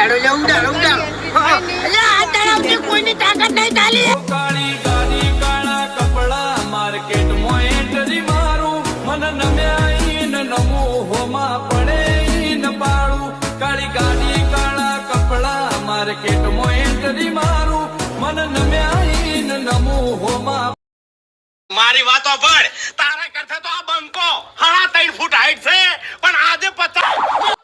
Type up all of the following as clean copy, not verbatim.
ઉડાડો લે ઉડાડો એટલે આ તળાવથી કોઈની તાકાત નહીં ચાલી કાળી ગાડી કાળા કપડા માર્કેટ માં એન્ટ્રી મારું મન નમ્યા ન નમો હોમાં પડે ન પાડું કાળી ગાડી કાળા કપડા માર્કેટ માં એન્ટ્રી મારું મન નમ્યા ન નમો હોમાં મારી વાતો ભળ તારા કરતા તો આ બંકો 3.5 ફૂટ હાઈટ છે પણ આજે 50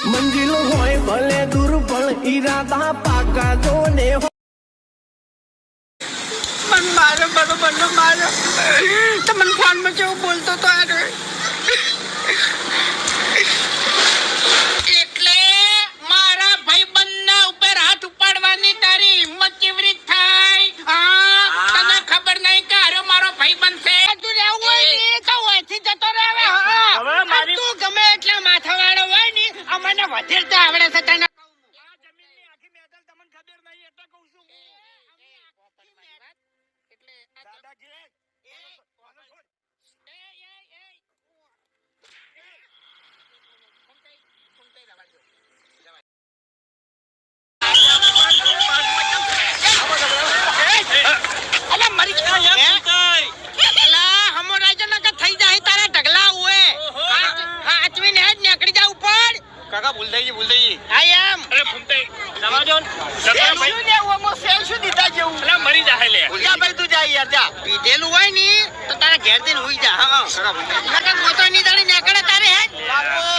મંજિલ હોય ભલે દૂર પણ ઈરાદા પાકા જો ને મન મારો બરોબર નો મારો તમને ફોન માં કેવું બોલતો તો આ એટલે મારા ભાઈબંધના ઉપર હાથ ઉપાડવાની તારી હિંમત કેવી રીત થાય હા તને ખબર નહીં કે અરે મારો ભાઈબંધ છે તું રહેવું હોય ને તો ઓછી જતો રહે હવે મારી તું ગમે એટલા માથાવાળો હોય ને અમને વધેરતા આવડે છે તને કાકા ભૂલ થઈ આઈ એમ અરે ફૂમતાઈ જવા દો સતરા ભાઈ શું લેવું મો સેલ શું દીધા જેવું અલા મરી જાહે લે જા ભાઈ તું જા યાર જા પીધેલું હોય ની તો તારા ઘેર જઈને હુઈ જા હા કાકા મોતો ની દાડી નીકળે તારે હે બાપો